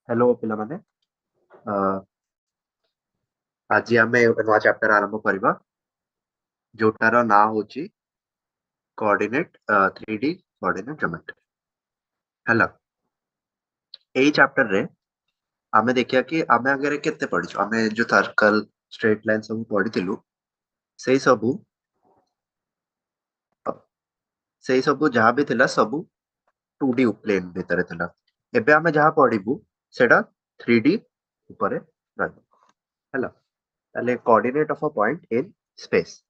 Hello पिलामाने आज आम नुआ चैप्टर आरंभ करवा जोटार ना हूँ कोऑर्डिनेट 3D कोऑर्डिनेट ज्योमेट्री हैला एई चैप्टर रे आमे देखिया कि आमे आगे केते पढिछु आमे जो सर्कल स्ट्रेट लाइन सब पढिथिलु सेई सबु सेई सबु जहां भी थिला सबु 2D प्लेन भितर थिला एबे आमे जहां पढिबु सेटा 3D ऊपर रहबो हैला ताले coordinate of a point in space.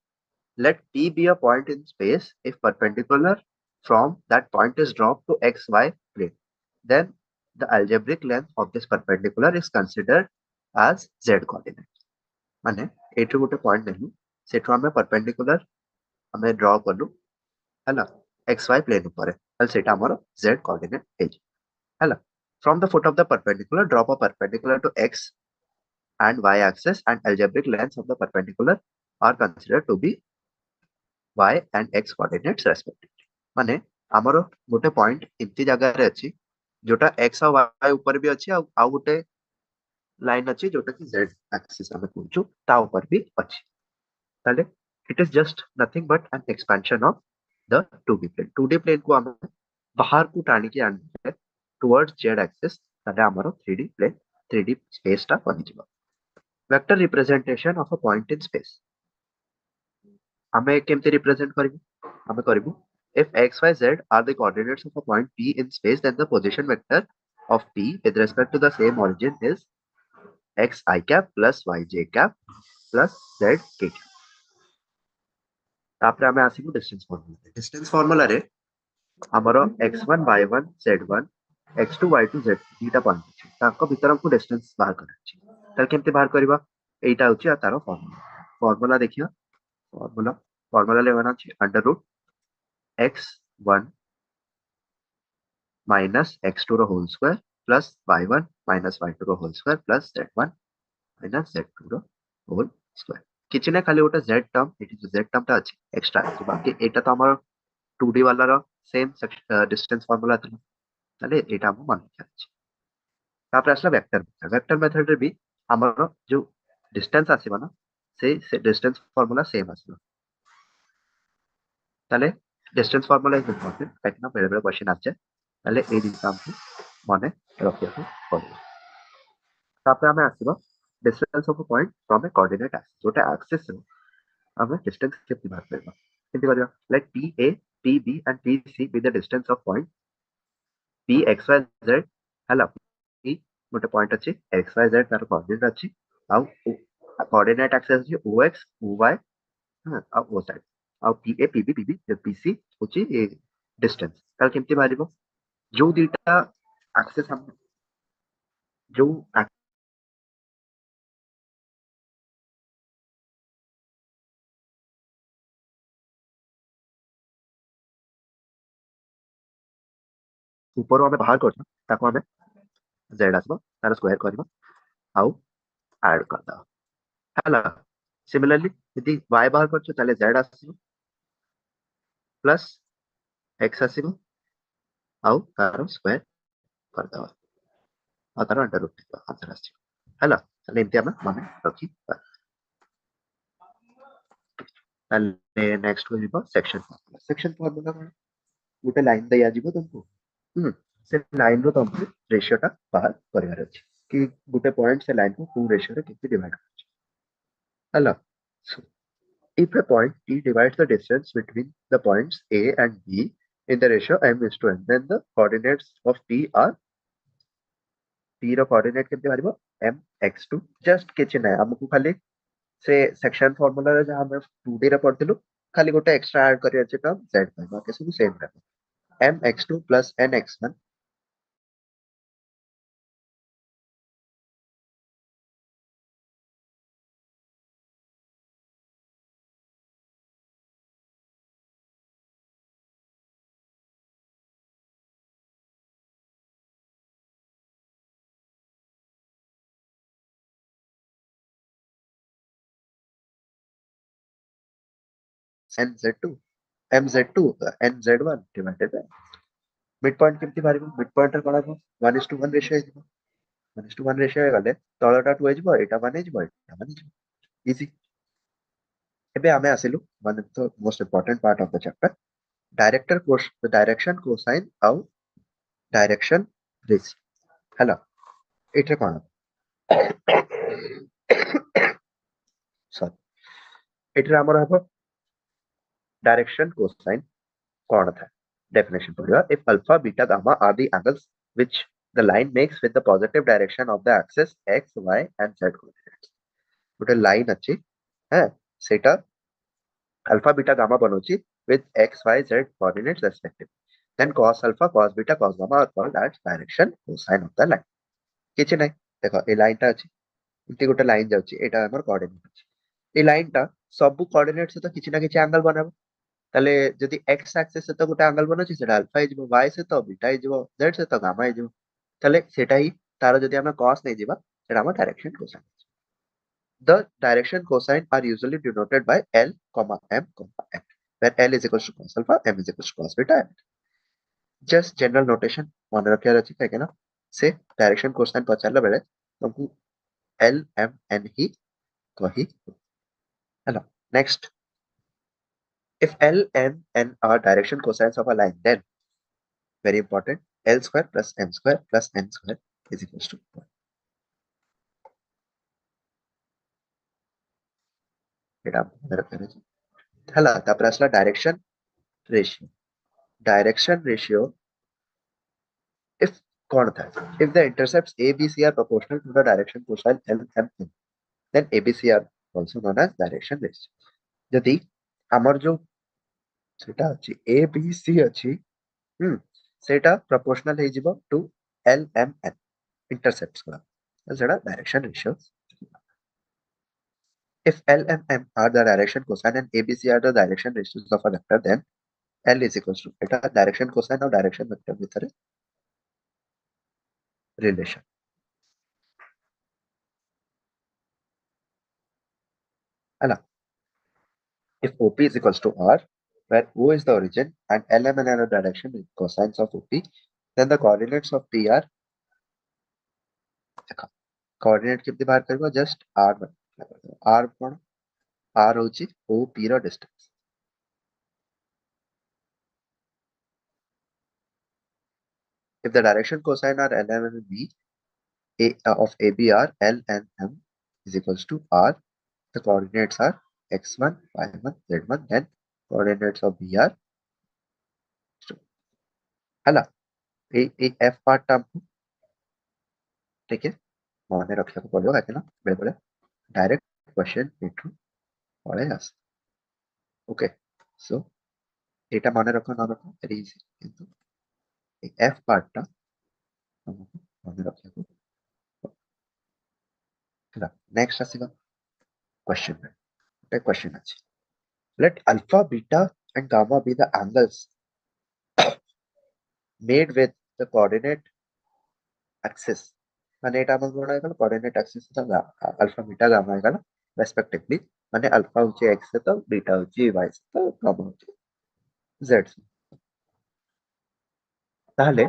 Let P be a point in space if perpendicular from that point is dropped to xy plane. Then the algebraic length of this perpendicular is considered as z coordinate. माने एठु गोटे point नेलु सेठु हमें perpendicular हमें draw करलु हैला xy plane ऊपर हल सेटा हमर z कोऑर्डिनेट हेज हैला from the foot of the perpendicular drop a perpendicular to x and y axis and algebraic lengths of the perpendicular are considered to be y and x coordinates respectively. माने हमरो गोटे point इति जगह रे अछि जोटा x और y ऊपर भी अछि आ गोटे लाइन अछि जोटा कि z एक्सिस हमें कहूछु ता ऊपर भी अछि ताले it is just nothing but an expansion of the 2D plane 2D plane को हम बाहर को टाणी के आने टुवर्ड्स z एक्सिस ताले हमरो 3D प्लेन 3D स्पेस ता बनि जिवो vector representation of a point in space हमें केमते रिप्रेजेंट करिवु हमें करिवु if x y z are the coordinates of a point p in space then the position vector of p with respect to the same origin is x I cap plus y j cap plus z k cap. तापरे हमें आसीबु distance formula रे हमरो x1 y1 z1 x2 y2 z दीटा point अछि ताको भीतर हमको distance बाहर करना अछि त केमते बाहर करबा एटा होछि तारो फार्मूला फार्मूला देखियो फार्मूला लेवना अछि under root x1 minus x2 whole square plus y1 minus y2 whole square plus z1 minus z2 whole square किछि ना खाली गोटे z टर्म एटी जो z टर्म ता अछि एक्स्ट्रा अछि बाकी एटा तो हमर 2D वाला रो सेम डिस्टेंस फार्मूला था ताले एटा हम मान के अछि तापर असला वेक्टर मेथड रे भी हमर जो डिस्टेंस आसीबा ना से डिस्टेंस फार्मूला सेम आसीबा ताले डिस्टेंस फार्मूला इज इंपॉर्टेंट काकना बेले बेले क्वेश्चन आछे ताले ए दिन हमको माने रखिया को पड़ो तापर हमें आसीबा distance of a point from a coordinate axis जोटा एक्सिस रो हमें डिस्टेंस केते बात करबा केते करिया let P A P B and P C be the distance of point P X Y Z हला पी गोटे पॉइंट अछि एक्स वाई जेड तार कोऑर्डिनेट अछि आ कोऑर्डिनेट एक्सिस अछि ओ एक्स ओ वाई आ ओ साइड आ P A P B P B P C होछि ए डिस्टेंस तार केमते बारिबो जो दीटा एक्सिस हम जो ऊपर हमें बाहर करछन ताको हमें जेड आसबो तार स्क्वायर करबो आउ ऐड करदा हला सिमिलरली यदि y बाहर करछो ताले z आसीबो प्लस x आसीबो आउ तार स्क्वायर करदा आ तार अंडर रूट आंसर आसीबो हला ताले एमती हम माने रखी ताले नेक्स्ट को जिवो सेक्शन फार्मूला गोटे लाइन दया जिवो तुमको से लाइन रो तुमको रेशियो टा बाहर करिवार अछि कि गोटे पॉइंट से लाइन को टू रेशियो रे कितने डिवाइड करछि हला if a point P divides the distance between the points A and B in the ratio m is to n, then the coordinates of P are P रो coordinate केते बारिबो m x2 just किछि नै हमकु खाली से section formula रे जहां हम 2D रे पढतिलु खाली गोटे एक्स्ट्रा ऐड करिया छै टर्म z बाय बाकी सब सेम रहबो m x2 plus n x1 n z2 m z2 n z1 divided by mid point केमती बारिबो मिड पॉइंट रे कोन 1:1 रेशियो 1:1 रेशियो ହେଇଗଲେ ତଳଟା 2 ହେଇଯିବ, ଏଇଟା 1 ହେଇଯିବ, ଏଇଟା 1 ହେଇଯିବ, ଇଜି। ଏବେ ଆମେ ଆସିଲୁ one of the most important part of the chapter, direction cosine ଆଉ डायरेक्शन रेशियो ହେଲା। ଏଇଟା କଣ ସରି, ଏଇଟା ଆମର ହେବ डायरेक्शन कोसाइन कौन था, डेफिनेशन पढ़िया। If alpha beta gamma are the angles which the line makes with the positive direction of the axis x y and z coordinates, गोटे लाइन अछि है सेटा अल्फा बीटा गामा बनौछि with x y z coordinates respectively, then cos alpha cos beta cos gamma are called as direction cosine of the line। किछि नै देखो ए line टा अछि, इति गोटे लाइन जाउछि, एटा हमर कोऑर्डिनेट अछि, ए लाइन टा सब कोऑर्डिनेट से तो किछि ना किछि एंगल बनाबो, তাহলে যদি x axis সହିତ ଗୋଟେ ଆଙ୍ଗଲ ବନଉଛି ସେଟା ଆଲଫା ହେଇଯିବ, y ସହିତ ବିଟା ହେଇଯିବ, z ସହିତ ଗାମା ହେଇଯିବ, ତାହଲେ ସେଟା ହିଁ ତାର ଯଦି ଆମେ cos ନେଇଯିବା ସେଟା ଆମ direction cosine. the direction cosine are usually denoted by l, m, n, where l is equals to cos alpha, m is equals to cos beta, and just general notation ମନେ ରଖିବାର ଅଛି କାହିଁକି ନା ସେ डायरेक्शन कोसाइन ପଚାରିଲା ବେଳେ ତମକୁ l, m, n ହିଁ କହି ହେଲା। next, if l, m, n are direction cosines of a line, then very important, l square plus m square plus n square is equals to 1। এটা মনে রাখতে হবে। ହେଲା ତାପରେ ଆସିଲା डायरेक्शन रेशियो if कौन था, if the intercepts a b c are proportional to the direction cosine l, m, n, then a b c are also known as direction ratio। ଯଦି ଆମର जो सेटा अछि a b c अछि सेटा proportional ହେଇଯିବ to l, m, n intercepts गुड़ा, सेटा direction ratio। if l, m, n are the direction cosine and a b c are the direction ratios of a vector, then l is equals to এটা direction cosine और direction vector ভিতরে relation है ना। if OP is equals to R, where O is the origin and LM and N are direction with cosines of OP, then the coordinates of P are देखा coordinate कितनी बार करेगा just R R कौन R होची OP row distance। if the direction cosine are LM and B of AB are L and M is equals to R, the coordinates are x1, y1, z1, then coordinates of B are ହେଲା। ए F part टा ठीक है मने रखिବାକୁ ପଡିବ କାହିଁକି ନା ବେଳେ ବେଳେ डायरेक्ट क्वेश्चन एठू पळे आस। ओके सो एटा मने रख न रख वेरी इजी, किंतु ए एफ पार्ट टा हमको मने रखिବାକୁ ହେଲା। नेक्स्ट आसीबा क्वेश्चन में एक क्वेश्चन अछि, let alpha beta and gamma be the angles made with the coordinate axis, माने एटा हमको कोन आइगल कोऑर्डिनेट एक्सिस था अल्फा बीटा गामा आइगल रेस्पेक्टिवली, माने अल्फा होची x से तो बीटा होची y से तो गामा होची z से। ताहले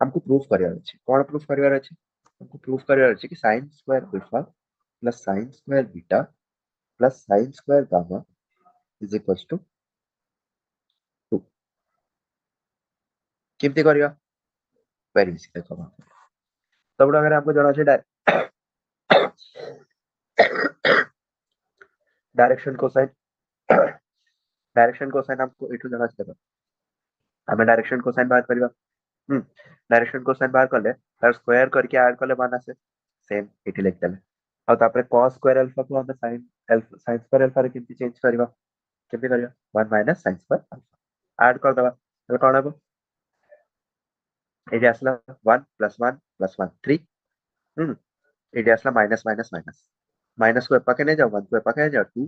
हमको प्रूफ करिवार अछि, कोन प्रूफ करिवार अछि, हमको प्रूफ करिवार अछि कि sin square alpha plus sin square beta plus sin square gamma is equals to 2। केमती करिवा वेरी इजी देखो तबडा अगर हमको जाना छै डायरेक्शन कोसाइन हमको एठू जाना छै, हमें डायरेक्शन कोसाइन बाहर करिवा डायरेक्शन कोसाइन बाहर करले तार स्क्वायर करके ऐड करले 1 आसे सेम एठी लिख देले और तापर cos स्क्वायर अल्फा को हम sin स्क्वायर अल्फा रे केमती चेंज करिवा, केमती करिवा 1 minus sin square alpha add कर दबा तो कोन हबो एठी आसला 1 प्लस 1 3 एठी आसला माइनस माइनस माइनस माइनस को एपाके नहीं जाओ 1 को एपाके जाओ 2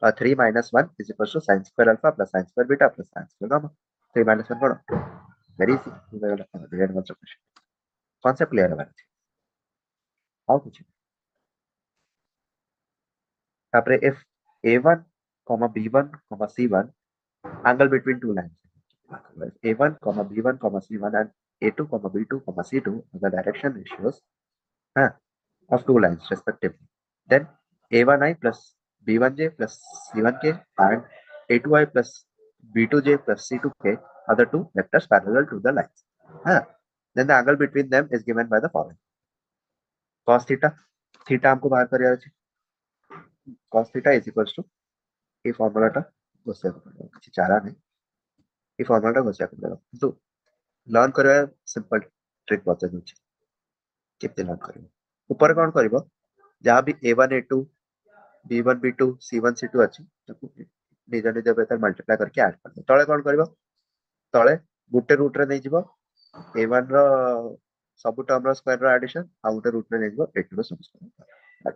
और 3 minus 1 is equal to sin square alpha plus sin square beta plus sin square gamma, 3 minus 1 पड़ो वेरी इजी कॉन्सेप्ट क्लियर है हाउ कुछ तापर if a1 b1 c1 angle between two lines, a1 b1 c1 and A2, B2, C2 are the direction ratios of two lines respectively. Then A1i plus B1j plus C1k and A2i plus B2j plus C2k are the two vectors parallel to the lines. Then the angle between them is given by the following. Cos theta, theta हमको बाहर कर यार cos theta is equals to এই ফর্মুলাটা বসিয়ে দেবো কিছু চারা নেই এই ফর্মুলাটা বসিয়ে দেবো কিন্তু लर्न କରିବା सिंपल ट्रिक बता दूची केते लर्न करिवो ऊपर कोन करिवो जहां भी a1 a2 b1 b2 c1 c2 अछि ताकू निज निज बेतर मल्टीप्लाई करके ऐड कर दो तळे कोन करिवो तळे गुटे रूट रे नै जिवो a1 रो सब टर्म रो स्क्वायर रो एडिशन आ गुटे रूट रे नै जिवो a2 रो सब स्क्वायर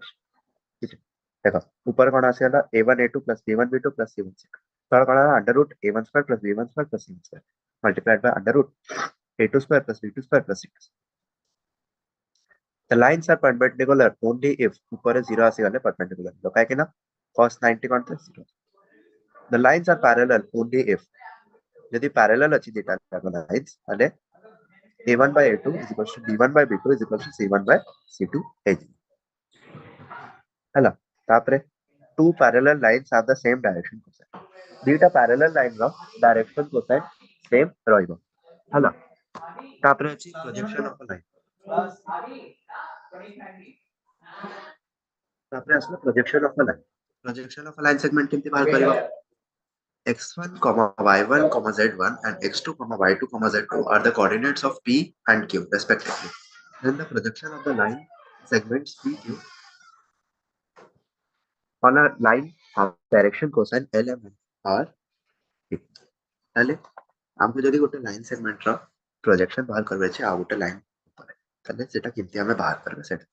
ठीक है देखो ऊपर कोन आसेला a1 a2 b1 b2 c1 c2 तळे कोन under root a1 square b1 square c1 square multiplied by under root a2 square plus b2 square plus c2. The lines are perpendicular only if ऊपर 0 आसीगले perpendicular तो काहे कि ना cos 90 cone 0. The lines are parallel only if यदि parallel अछि दिटा lines ताले a1 by a2 is equal to b1 by b2 is equal to c1 by c2 है हला तापरे two parallel lines have the same direction cosine दिटा parallel line row direction cosine same रहइबो हला तापरे अछि projection of a line तापरे असला projection of a line segment केमती बाहर करिवो x1, y1, z1 and x2, y2, z2 are the coordinates of p and q respectively. Then the projection of the line segments pq on a line have direction cosine lm r p. ताले हमको जदी गोटे line segment रो projection बाहर करबे छै आ गोटे line ऊपर ताले सेटा केमती हमें बाहर करबे सेटा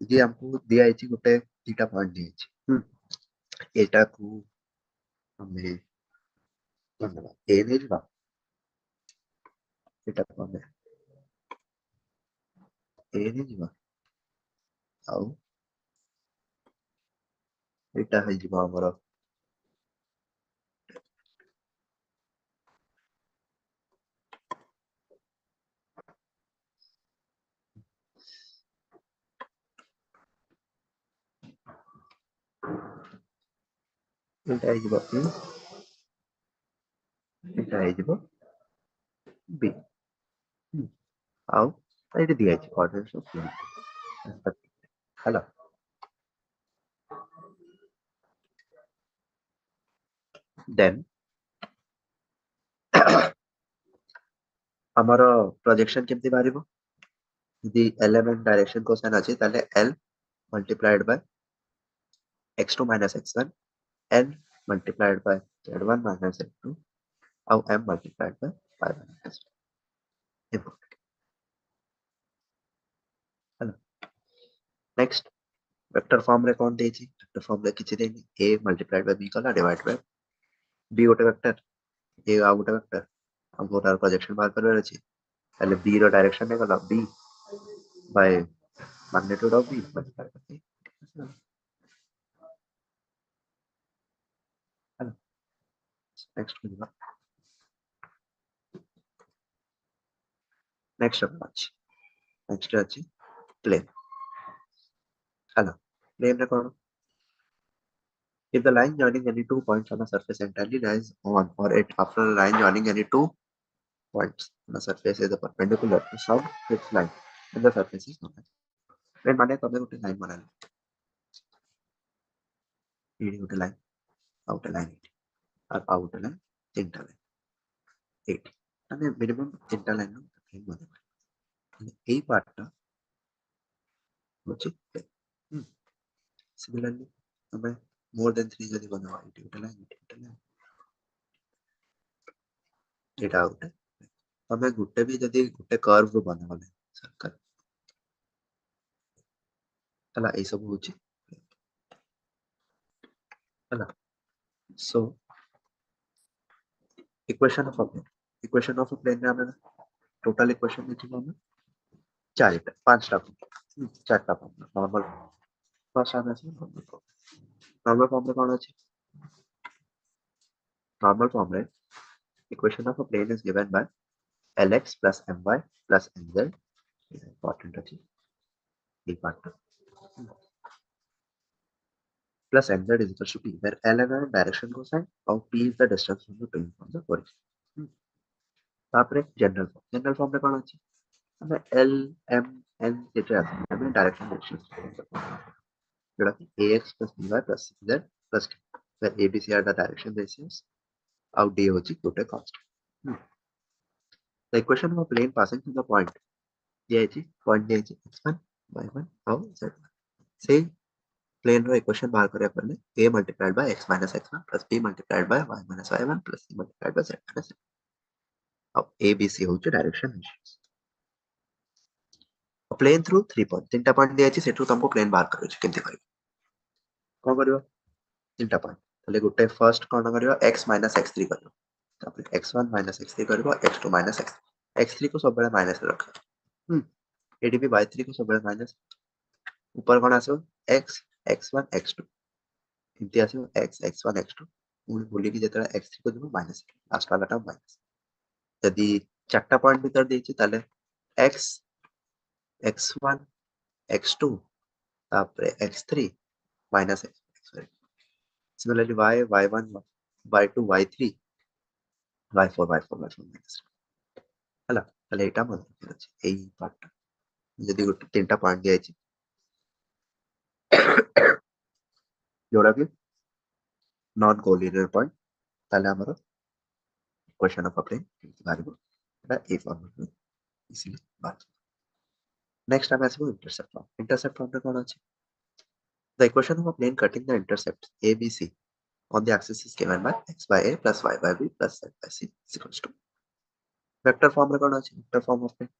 जे हमको दिया आइछि गोटे थीटा पॉइंट दिया आइछि एटा को हमें धन्यवाद ए नहीं जुड़ा एटा को हमें ए नहीं जुड़ा आउ एटा है जुड़ा हमरो एटा है जुड़ा ए एटा है जुड़ा बी आउ एटा दिया आइछि कोऑर्डिनेट्स ऑफ पी हेलो देन हमारो प्रोजेक्शन केमती बारिबो यदि एलिमेंट डायरेक्शन कोसाइन अछि ताले l multiplied by x2 minus x1 n multiplied by z1 minus z2 और m multiplied by 5 minus important है ना नेक्स्ट वेक्टर फॉर्म रे कोन देछि वेक्टर फॉर्म रे किछि देनी a multiplied by b कला डिवाइड बाय b गोटे वेक्टर a आ गोटे वेक्टर हम गोटार प्रोजेक्शन बाहर करबे अछि ताले b रो डायरेक्शन ने कला b by magnitude of b multiplied by a है ना नेक्स्ट होगा नेक्स्ट अछि नेक्स्ट अछि प्लेन है ना प्लेन रे कोन if the line joining any two points on a surface entirely lies on or it after a line joining any two points on a surface is perpendicular to some fixed line and the surface is known as plane माने तबे गोटे line बना AD गोटे line out line और out line तीनटा line 8 মানে minimum তিনটা line plane বনে মানে এই পার্টটা হচ্ছে প্লেন সিমিলারলি আমরা মোর দেন 3 যদি বানাও এটি গোটে লাইন এটা গোটে तमे गुटे भी जदी गुटे कर्व बनावले सर्कल हला ए सब होची हला so equation of a plane में हमें टोटल इक्वेशन लिखिबो हम चारटा पांचटा चारटा नॉर्मल फर्स्ट आने से नॉर्मल फॉर्म में कौन अछि नॉर्मल फॉर्म में equation of a plane is given by lx plus my plus nz important ଅଛି এই part plus nz is equal to p where l is the direction cosine और p is the distance from the plane from the origin तापरे general form रे कोन अछि ଆମେ l m n जेटा अछि ଆମେ direction जोटा ax plus by plus z plus t where a b c are the direction basis और d होछि गोटे constant the equation of a plane passing through the point दिया point दिया x1 y1 और z1 से plane रो equation बाहर करिया पड़ले a multiplied by x minus x1 plus b multiplied by y minus y1 plus c multiplied by z minus z अब a b c होचे direction plane through 3 point तीनटा point दिया सेठू तुमको plane बाहर करियो केमती करियो कोन करियो तीनटा पॉइंट तले गोटे फर्स्ट कोन करियो x minus x3 करियो तापर x1 minus x3 करियो x2 minus x3 को सब बेले माइनस रख एडी भी y3 को सब बेले माइनस ऊपर कोन आसो x x1 x2 इनती आसो x x1 x2 उन बोली कि जेतरा x3 को जब माइनस लास्ट वाला टर्म माइनस यदि चारटा पॉइंट भीतर देछि ताले x x1 x2 तापर x3 minus x sorry similarly y y1 y2 y3 y4 y4 y4 minus ହେଲା ତାହେଲେ ଏଇଟା ମନେ ରଖିବାର ଅଛି ଏଇ ପାର୍ଟଟା ଯଦି ଗୋଟେ ତିନିଟା ପଏଣ୍ଟ ଦିଆଯାଇଛି ଯୋଉଟା କି ନନ୍ କୋଲିନିୟର ପଏଣ୍ଟ ତାହେଲେ ଆମର ଇକ୍ୱେସନ ଅଫ ପ୍ଲେନ୍ କେମିତି ବାହାରିବ ଏଟା ଏଇ ଫର୍ମୁଲାରେ ଇଜିଲି ବାହାରିବ ନେକ୍ସଟ ଆମେ ଆସିବୁ ଇଣ୍ଟରସେପ୍ଟ ଫର୍ମରେ କ'ଣ ଅଛି the equation of a plane cutting the intercept ABC on the axis is given by x by a plus y by b plus z by c is equals to vector form रे कोन अछि vector form of plane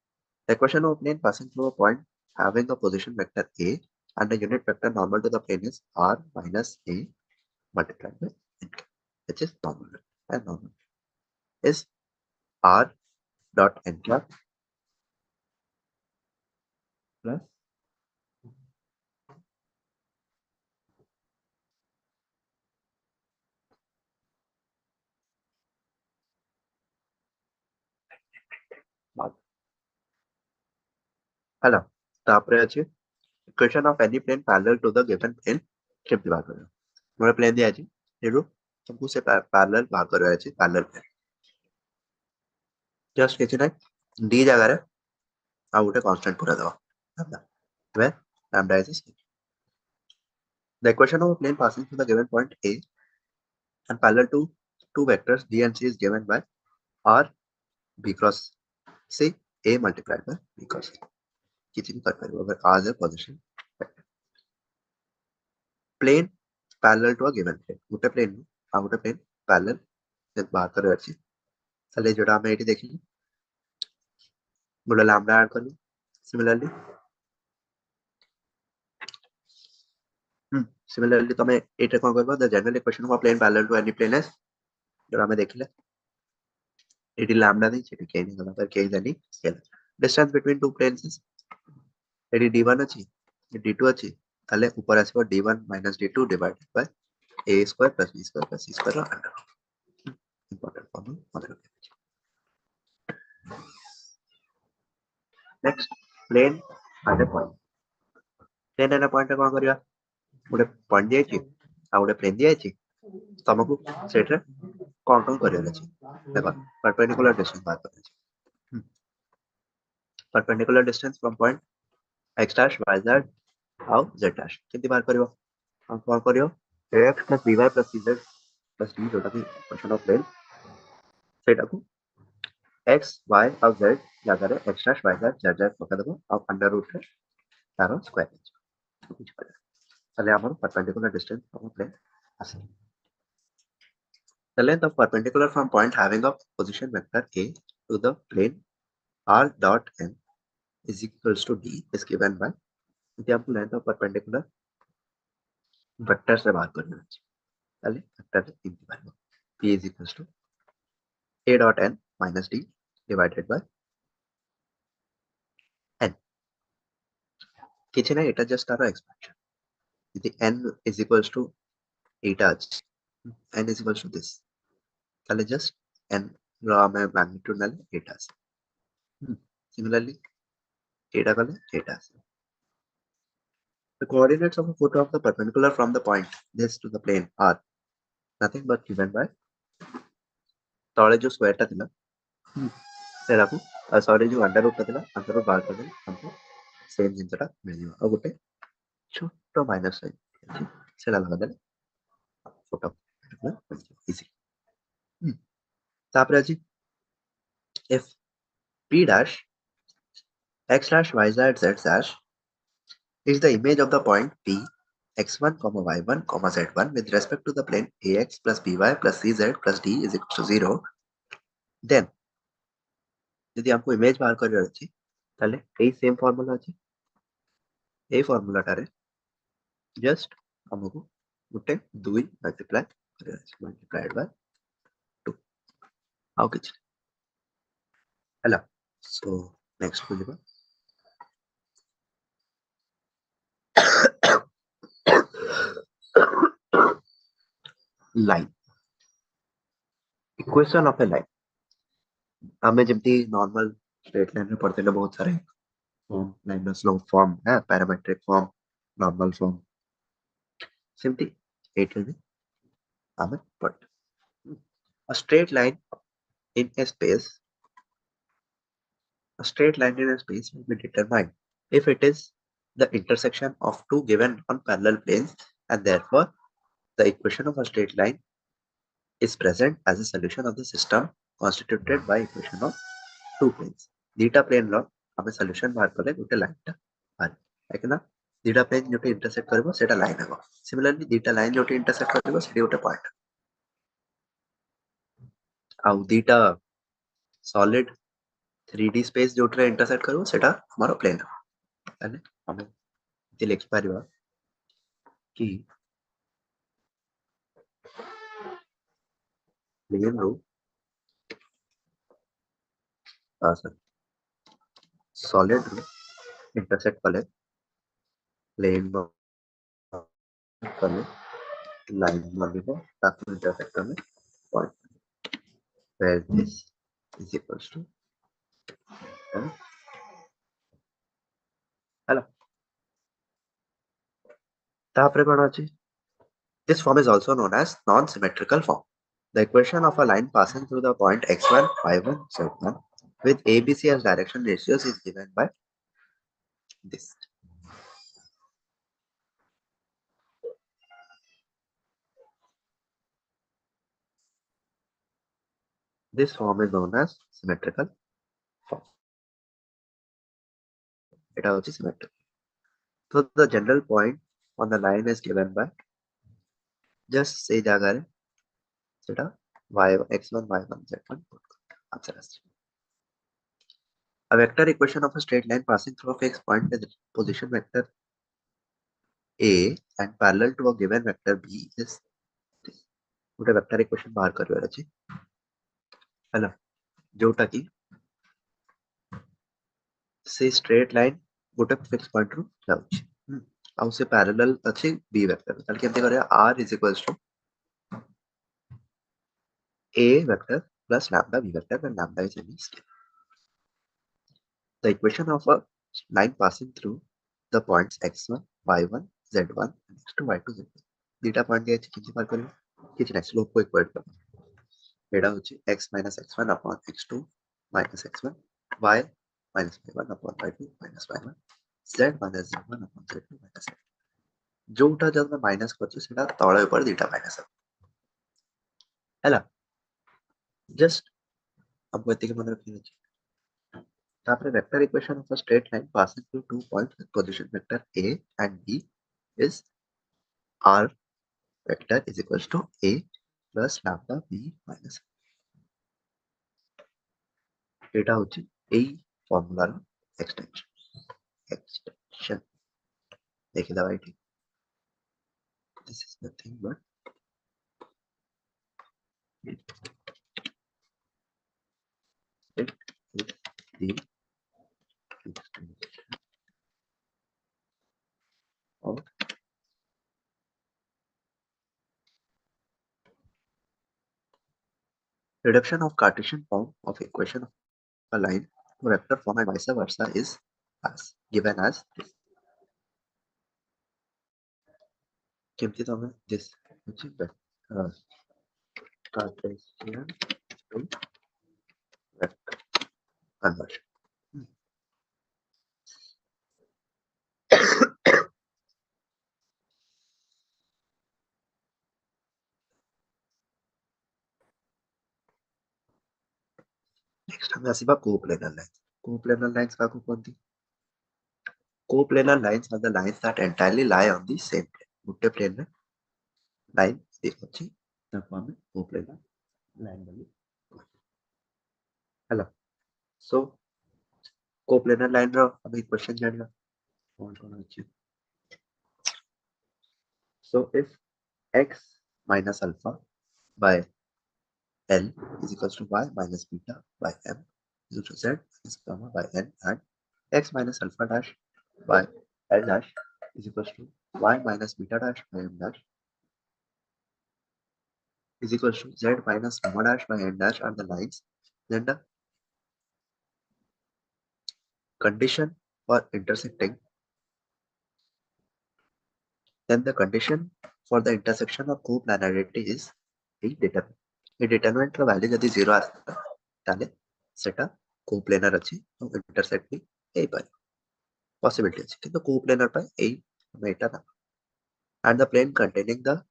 the equation of a plane passing through a point having a position vector a and the unit vector normal to the plane is r minus a multiplied by n which is normal and normal is r dot n cap plus ହେଲା तापरे अछि equation of any plane parallel to the given plane केमति बात करियो मोर plane दिया अछि arrow हमको से parallel बात करियो अछि पैरेलल प्लेन जस्ट किछि नै d जगह रे आ उटे कांस्टेंट पूरा दवा lambda where lambda is the equation of a plane passing through the given point a and parallel to two vectors d and c is given by r b cross c a multiplied by b cross c किसी भी कर पाएगा अगर r is a position vector plane parallel to a given plane गोटे plane आ गोटे plane parallel जब बात कर अछि ताले जोडा हम एठी देखिली गोला लैम्डा ऐड करली सिमिलरली सिमिलरली तमे एटा कोन करबा the general equation of a plane parallel to any plane is जोडा हम देखिले एटी लैम्डा दी एटी के नहीं गला पर के जानी scalar distance between two planes is एटी d1 अछि d2 अछि ताले ऊपर आसबो d1 - d2 divided by a square plus b square plus c square under important formula मने रखिए नेक्स्ट प्लेन आने पॉइंट प्लेन आने पॉइंट कोन करिया गोटे पॉइंट दिया अछि आ गोटे प्लेन दिया अछि तमको सेट रे कोन करिया अछि देखो परपेंडिकुलर डिस्टेंस बात कर अछि perpendicular distance from point x dash y z how z dash केति बार करियो हम कोन करियो ax plus by plus cz plus d जोटा कि इक्वेशन ऑफ प्लेन सेटा को x y और z जगह रे x dash y dash z dash पका देबो और अंडर रूट रे तारो स्क्वायर कुछ कर ताले हमर परपेंडिकुलर डिस्टेंस फ्रॉम प्लेन आसे the length of perpendicular from point having a position vector a to the plane r dot n is equals to d is given by the length of perpendicular vector से बात करना है ताले vector इन बारे p is equals to a dot n minus d divided by n किछि ना एटा just तारो expansion यदि n is equals to eta n is equals to this ताले जस्ट n रो हमें मैग्नीट्यूड नाले eta Similarly, eta kale eta asib. The coordinates of a foot of the perpendicular from the point this to the plane are nothing but given by तले जो square टा थिला सेराकू sorry जो under root टा थिला under root बाहर कर देले हमको सेम जिनसटा मिलियो आ गोटे छोटो माइनस साइन सेला लगा देले फोटो इजी तापर अछि if p dash x dash y dash z dash is the image of the point p x1 comma y1 comma z1 with respect to the plane ax plus by plus cz plus d is equal to 0 then যদি ଆମକୁ image ବାହାର କରିବାର ଅଛି ତାହେଲେ ଏଇ same formula ଅଛି ଏଇ ଫର୍ମୁଲାଟାରେ just ଆମକୁ ଗୋଟେ 2 ମଲ୍ଟିପ୍ଲାଏ କରିବାର ଅଛି ମଲ୍ଟିପ୍ଲାଏଡ୍ ବାଇ 2 ଆଉ କିଛି ହେଲା ସୋ ନେକ୍ସଟ କୁ ଯିବା line equation of a line हमें जब नॉर्मल स्ट्रेट लाइन में पढ़ते बहुत सारे फॉर्म लाइन स्लोप फॉर्म है parametric form normal form simply एट में हमें पढ़ते a straight line in a space a straight line in a space will be determined if it is the intersection of two given non-parallel planes and therefore the equation of a straight line is present as a solution of the system constituted by equation of two planes. Theta plane ର ଆମେ solution ବାହାର କଲେ ଗୋଟେ line ଟା ବାହାରେ କାହିଁକି ନା ଦିଟା ପ୍ଲେନ୍ ଯୋଉଠି intersect କରିବ ସେଇଟା ଲାଇନ୍ ହେବ similarly ଦିଟା ଲାଇନ୍ ଯୋଉଠି intersect କରିବ ସେଠି ଗୋଟେ ପଏଣ୍ଟ ଆଉ ଦିଟା solid 3D space ଯୋଉଥିରେ intersect କରିବ ସେଇଟା ଆମର plane ହେବ ତାହେଲେ ଆମେ ଏମିତି ଲେଖିପାରିବା କି plane ରୁ solid ରୁ intersect କଲେ plane कले line बनिବ ତାକୁ intersect କଲେ point where this is equals to ହେଲା ତାପରେ କଣ ଅଛି this form is also known as non-symmetrical form the equation of a line passing through the point x1 y1 z1 with abc as direction ratios is given by this form is known as symmetrical form এটা হচ্ছে symmetrical so the general point on the line is given by just say জায়গায় সেটা x1 y1 z1 answer আসছে a vector equation of a straight line passing through a fixed point with position vector a and parallel to a given vector b is this ଗୋଟେ vector equation बाहर କରିବାର ଅଛି ହେଲା जोटा की से straight line ଗୋଟେ fixed point ରୁ ଯାଉଛି ଆଉ ସେ parallel ଅଛି b vector ତାହେଲେ କେମିତି କରିବା r is equals to a vector plus lambda b vector where lambda is any scalar the equation of a line passing through the points x1 y1 z1 and x2 y2 z2 data point दिया किसी बार करियो किसी ना slope को equate करना एटा होची x minus x1 upon x2 minus x1 y minus y1 upon y2 minus y1 z minus z1 upon z2 minus z जोटा जब मैं माइनस करछु सेटा तळे ऊपर दीटा माइनस हैला जस्ट अब एति के मन रखि अछि तापर vector equation of a straight line passing through two points with position vector a and b is r vector is equals to a plus lambda b minus এটা হচ্ছে এই ফর্মুলার extension দেখে দাও এটি this is nothing but it is the extension of reduction of Cartesian form of equation of a line vector form and vice versa is as given as this. केमती तमे this अछि Cartesian to vector conversion. Next हमें आसीबा coplanar lines. Coplanar lines का कहती coplanar lines are the lines that entirely lie on the same plane. Gute plane में line देखछि ताको हमें coplanar line बोली. हेलो सो coplanar line रो अभी क्वेश्चन जानिबा कोन अछि. So if x minus alpha by L is equals to y minus beta by m is equal to z is gamma by n, and x minus alpha dash by L dash is equals to y minus beta dash by m dash is equals to z minus gamma dash by n dash are the lines, then the condition for intersecting, then the condition for the intersection of coplanarity is a determinant. A determinant ର value ଯଦି 0 ଆସିଲା ତାହେଲେ ସେଟା coplanar ଅଛି ଆଉ intersect ବି ହେଇପାରେ, possibility ଅଛି, କିନ୍ତୁ coplanar ପାଇଁ ଏଇ ଏଇଟା ନା. And the plane containing the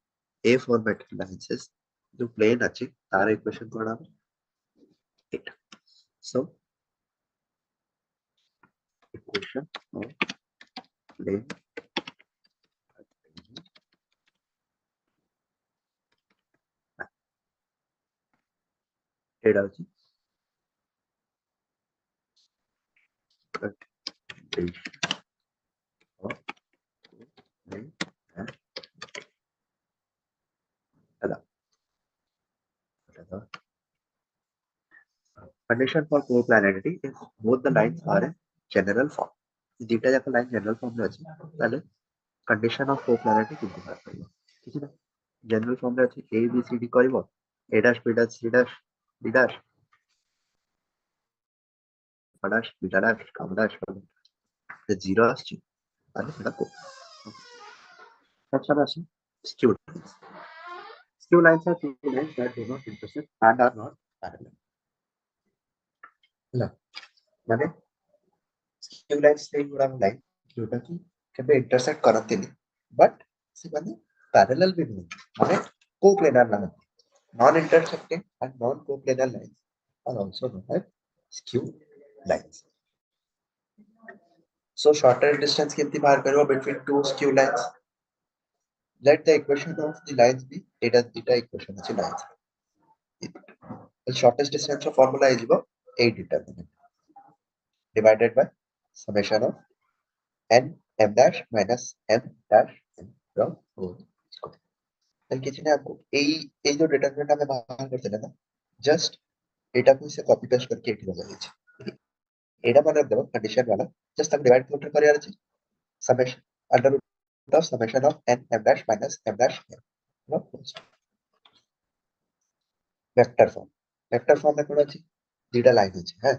A formatted lines is जो plane अछि तार equation कौन है? It. So equation of plane एटा अछि condition of plane and ala condition for coplanarity is both the lines are in general form. दिटा जाक line general form रे अछि ताले कंडीशन ऑफ coplanarity किंतु बात करियो ठीक है. जनरल फॉर्म रे अछि a b c d कहबो a dash b dash c dash d dash a dash b dash gamma dash the zero अछि ताले सेटा को अच्छा अछि skew lines. Skew lines are two lines that do not intersect and are not parallel. ହେଲା माने skew lines से गुड़ा लाइन जोटा कि केबे इंटरसेक्ट करथिनी बट से माने पैरेलल भी नहीं माने कोप्लेनर ना non intersecting and non coplanar lines are also known as skew lines. So shorter distance कितनी बाहर करो between two skew lines. Let the equation of the lines be eta theta equation of the lines. The shortest distance of formula is equal a determinant divided by summation of n m dash minus m dash n from whole square. then किसी ने आपको ए जो determinant हमें बाहर कर देना था just एटा को से कॉपी पेस्ट करके एठी लगा दीजिए. एटा माने देबो कंडीशन वाला जस्ट तक डिवाइड कर करियार अछि summation under root of summation of n m dash minus m dash n from whole square. Vector form में कोन अछि दीटा लाइन अछि है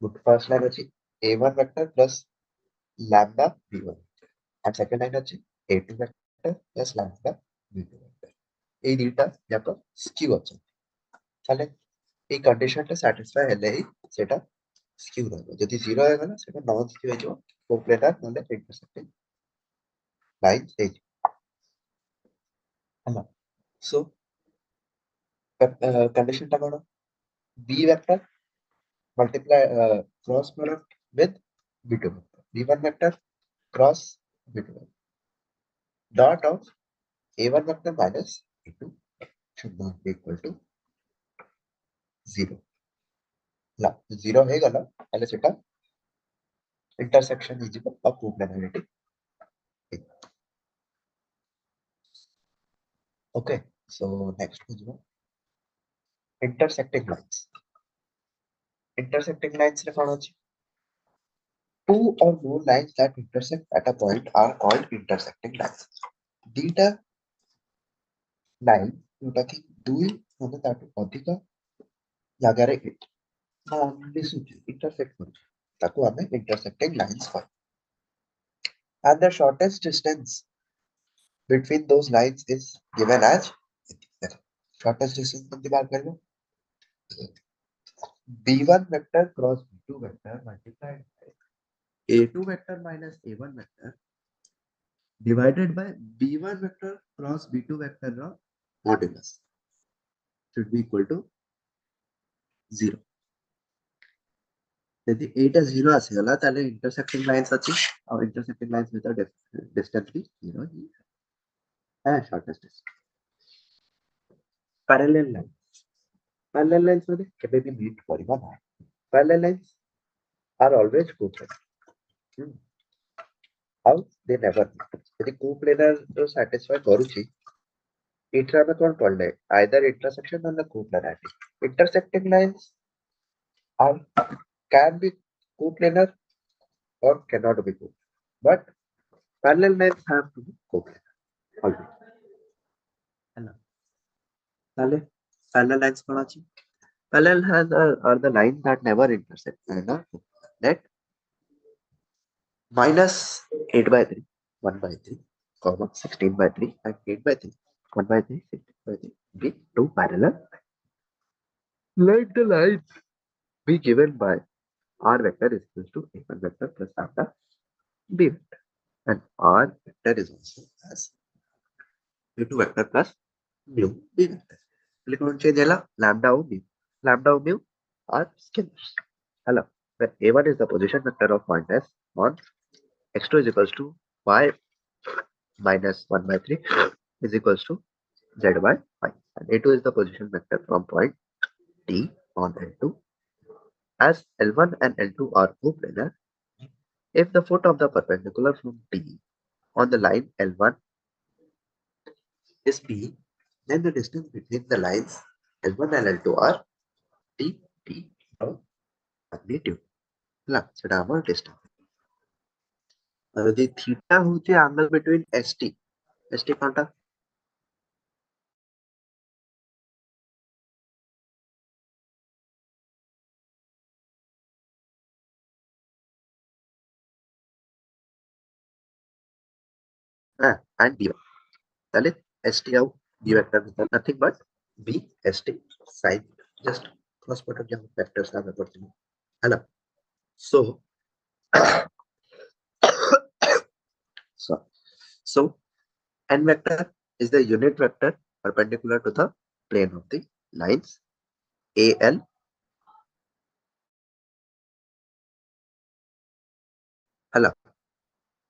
गुड फर्स्ट लाइन अछि a1 vector plus lambda b1 and second line अछि a2 vector plus lambda b2 vector ए दीटा जाक skew अछि ताले ए कंडीशन टा सैटिस्फाई हेले ही सेटा स्क्यू रहबो जदि 0 हे गला सेटा नॉन स्क्यू हे जो कोप्लेनर नले इंटरसेक्टिंग लाइन हे हला सो कंडीशन टा कोन b vector multiply cross product with b2 vector b1 vector cross b2 vector dot of a1 vector minus a2 should not be equal to 0 ला 0 हे गला ताले सेटा intersection is equal of coplanarity. Okay, so next is intersecting lines. Intersecting lines रे कोन अछि two or more lines that intersect at a point are called intersecting lines. दीटा line जोटा कि दुई मतलब ताटू अधिक जगह रे intersect କରୁଛି ତାକୁ ଆମେ intersecting lines କହିବା and the shortest distance between those lines is given as shortest distance केमती बाहर करियो b1 vector cross b2 vector multiplied by a2 vector minus a1 vector divided by b1 vector cross b2 vector ର modulus should be equal to 0 यदि एटा 0 आसीगला ताले intersecting lines अछि और intersecting lines with distance भी 0 ही है शॉर्टेस्ट डिस्टेंस पैरेलल लाइंस मध्ये केबे भी मीट करबा ना parallel lines are always coplanar how they never यदि कोप्लेनर जो सैटिस्फाई करूची एटा में कोन पड़ले आइदर इंटरसेक्शन और the coplanarity intersecting lines are can be coplanar or cannot be coplanar, but parallel lines have to be coplanar always. Hello. Parallel lines कौन अछि? Parallel lines are the lines that never intersect and are that minus 8 by 3, 1 by 3, comma 16 by 3 and 8 by 3, 1 by 3, 16 by 3 be two parallel. Let the lines be given by r vector is equal to a1 vector plus lambda b vector and r vector is also as a2 vector plus mu b vector. Click on change lambda or mu are scalars. Hello, where a1 is the position vector of point s on x2 is equals to y minus 1 by 3 is equals to z by 5 and a2 is the position vector from point d on l2 as l1 and l2 are coplanar. If the foot of the perpendicular from D on the line L1 is P, then the distance between the lines L1 and L2 are T, T, or magnitude. सेटा हमर distance. The theta होचे angle between ST. ST कोनटा? And B. That is ST out B vector is nothing but B ST sine. Just cross product जो vectors are represented. Hello. So so n vector is the unit vector perpendicular to the plane of the lines AL. Hello.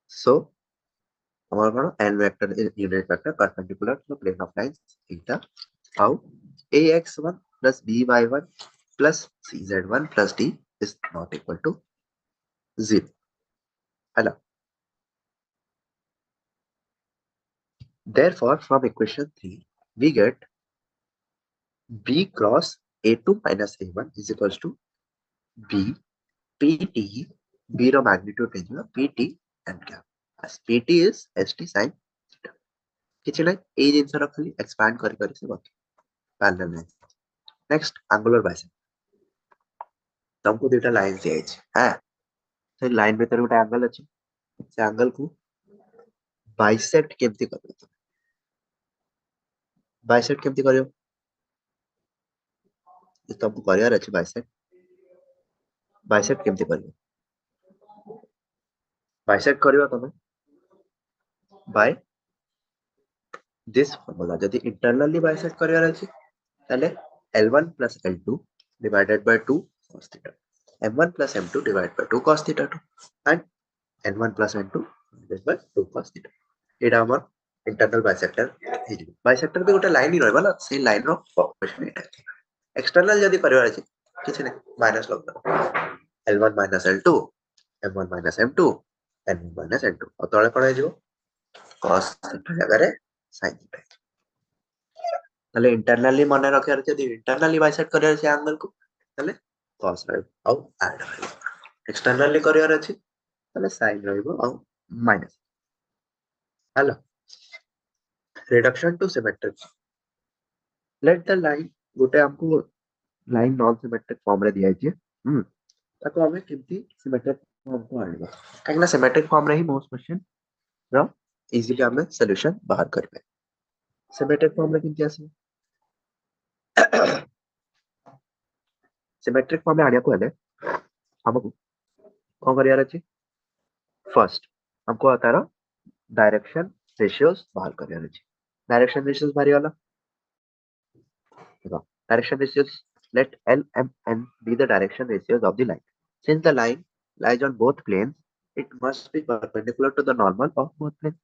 So our n vector is unit vector perpendicular to the plane of lines theta. How ax1 plus by1 plus cz1 plus d is not equal to 0. Hello. Therefore, from equation 3, we get b cross a2 minus a1 is equals to b pt, b ro magnitude is pt and cap. As pt is st sine theta. किसी line ए जिनस खाली expand करी से बाकी parallel line. Next angular bisector तुमको दुटा line दिया है से लाइन भीतर गोटे एंगल अछि से एंगल को बाइसेक्ट केमती करबो तुम बाइसेक्ट केमती करियो तुमको करियर अछि बाइसेक्ट केमती करियो बाइसेक्ट करियो तुम बाय दिस फॉर्मूला जदी इंटरनली बाइसेक्ट करियर अछि ताले L1 plus L2 divided by 2 cos theta M1 plus M2 divided by 2 cos theta 2 and N1 plus N2 divided by 2 cos theta. एटा हमर internal bisector bisector भी गोटे line ही रहबा ना से line रो formation एटा external जदी परिवार अछि किछ नै माइनस लग L1 minus L2 M1 minus M2 N1 minus N2 और तळे कोन हे जो cos theta जगह रे sin theta ताले इंटरनली मने रखियार जदी इंटरनली बाइसेक्ट करियार छै एंगल को ताले cos रहबो और ऐड रहबो एक्सटर्नली करियार अछि ताले sin रहबो और minus. Hello reduction to symmetric let the line गोटे हमको लाइन नॉन सिमेट्रिक फॉर्म रे दिया छै ताको हमें केमती सिमेट्रिक फॉर्म को आनिबा काहेकि ना सिमेट्रिक फॉर्म रे ही मोस्ट क्वेश्चन रो इजीली हमें सॉल्यूशन बाहर करबे सिमेट्रिक फॉर्म रे केमती आसी सिमेट्रिक फॉर्म में आनिया को हेले हमको कोन करियार अछि फर्स्ट हमको आता है डायरेक्शन रेशियोस बाहर करियार अछि डायरेक्शन रेशियोस बाहरी वाला देखो direction ratios let L M N be the direction ratios of the line. Since the line lies on both planes, it must be perpendicular to the normal of both planes.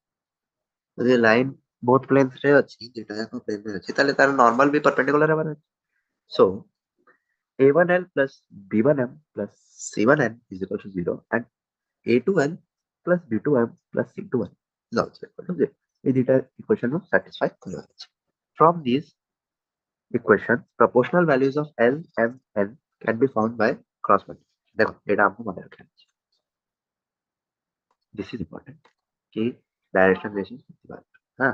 The line both planes रे अछि जेटा याको plane रे अछि ताले तार normal भी perpendicular हेबार अछि. So A1L plus B1M plus C1N is equal to 0 and A2L plus B2M plus C2N is also equal to 0. ये data equation को satisfy करबार अछि. From these equations, proportional values of L, M, N can be found by cross multiplication. देखो data आपको मन रखना है. This is important कि direction ratio कितनी बार हाँ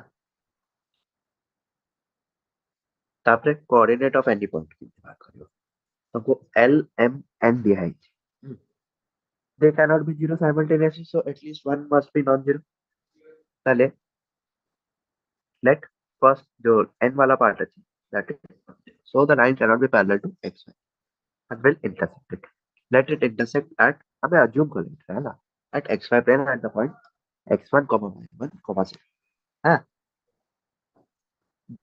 तापरे कोऑर्डिनेट ऑफ एनी पॉइंट कितनी बार करियो हमको L, M, N दिया है. They cannot be zero simultaneously, so at least one must be non-zero. पहले let first जो N वाला पार्ट है that is so the line cannot be parallel to X Y and will intersect it. Let it intersect at हमें assume कर लेते हैं ना at XY plane at the point x1, y1, 0. हाँ,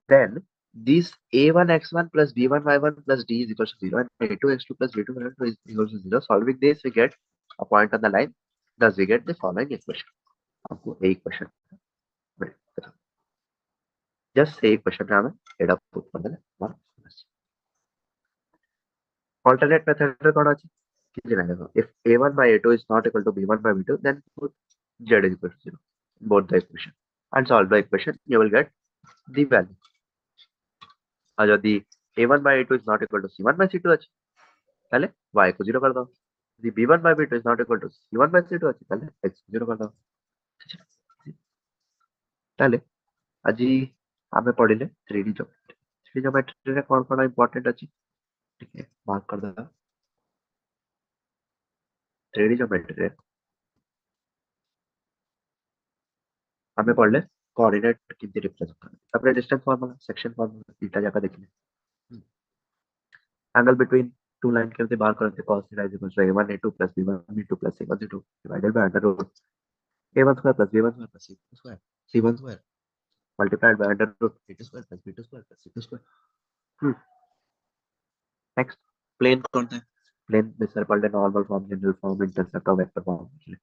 then these a1 x1 plus b1 y1 plus d is equal to 0 and a2 x2 plus b2 y2 is equal to 0. Solving this, we get a point on the line. Thus, we get the following equation. आपको एक question just एक question में हमें एडा put कर देना alternate method रे कौन अछि किसी ना देखो if a1 by a2 is not equal to b1 by b2 then put z is equal to 0 both the equation and solve the equation you will get the value. और यदि a1 by a2 is not equal to c1 by c2 अछि তাহলে y को 0 कर दो. यदि b1 by b2 is not equal to c1 by c2 अछि তাহলে x को 0 कर दो. তাহলে আজি ଆମେ ପଢିଲେ 3D ज्योमेट्री. 3D ज्योमेट्री रे कौन कौन इंपोर्टेंट अछि ठीक है मार्क कर देना. 3D ज्योमेट्री रे हमें पढ़ले कोऑर्डिनेट कितनी रिप्रेजेंट करना अपने distance formula section formula theta जाकर देखिए एंगल बिटवीन टू लाइन के बाहर करते cos theta is equal to a1 a2 plus b1 b2 plus c1 c2 divided by under root a1 square plus b1 square plus c1 square c1 square multiplied by under root a2 square plus b2 square plus c2 square. Next plane कौन है plane में sir पढ़ले normal form general form intercept और vector form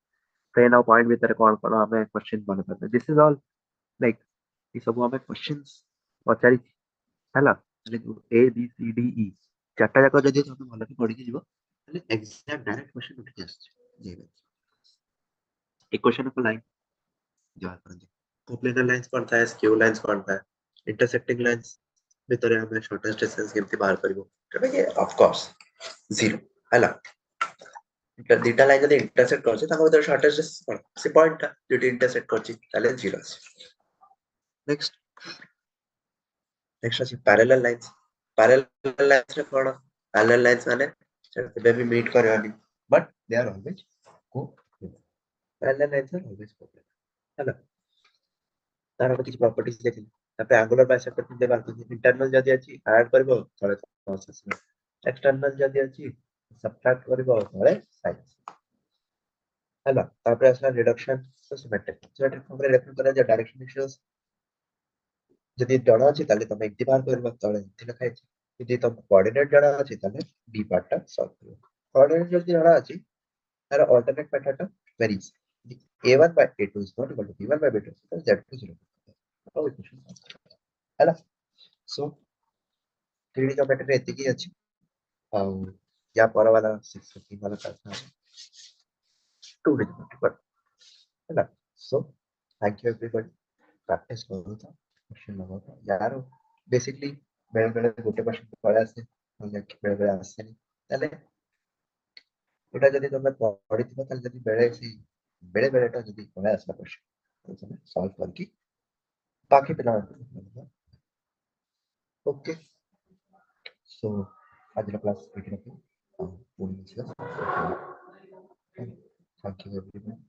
plane और point भीतर कौन कौन हमें क्वेश्चन बने करते दिस इज ऑल लाइक ये सब हमें क्वेश्चंस पचारि ହେଲା A B C D E चारटा जाक जदि तुम भल कि पढ़ी जीव एग्जैक्ट डायरेक्ट क्वेश्चन उठी आसुଛି इक्वेशन ऑफ लाइन जवाब करते कोप्लेनर लाइंस कौन था स्क्यू लाइंस कौन था इंटरसेक्टिंग लाइंस भितर हमें शॉर्टेस्ट डिस्टेंस केमती बाहर करिवो तबे के ऑफ कोर्स जीरो हैला दुटा लाइन जदि इंटरसेक्ट करछि ताको भितर शॉर्टेस्ट डिस्टेंस कोन से पॉइंट था जेटी इंटरसेक्ट करछि ताले जीरो आसी. नेक्स्ट नेक्स्ट अछि पैरेलल लाइंस. पैरेलल लाइंस रे कोन पैरेलल लाइंस माने सेटा भी मीट करवानी बट दे आर ऑलवेज को पैरेलल लाइंस आर ऑलवेज को हैला तार किछ प्रॉपर्टीज देखिन तापर एंगुलर बाइसेक्टर दे बात इंटरनल जदि अछि ऐड करबो तळे प्रोसेस में एक्सटर्नल जदि अछि सबट्रैक्ट करबो तळे साइन हैला तापर असला रिडक्शन तो सिमेट्रिक हमरे रेफर करा जे डायरेक्शन रेशियोस जदि जणा अछि ताले तमे एंटी बार करबो तळे एंटी लिखा अछि यदि तम कोऑर्डिनेट जणा अछि ताले बी पार्ट सॉल्व करियो कोऑर्डिनेट जदि जणा अछि तार alternate method very easy a1 by a2 is not equal to b1 by b2 so z to 0 how equation हैला सो 3D ज्योमेट्री एतिकी अछि आ या पर वाला 615 वाला करता है 2D ज्योमेट्री पर हैला so thank you everybody practice करो था क्वेश्चन लगा था यार बेसिकली बेले बेले गोटे क्वेश्चन पळे आसे बेले बेले आसे ताले एटा जदि तमे पढिथिबो ताले जदि बेले बेले एटा जदि पळे आसला क्वेश्चन तो तमे सॉल्व करके बाकी पिला ओके सो आज क्लास एट रखिए Thank you everyone.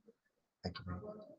Thank you very much.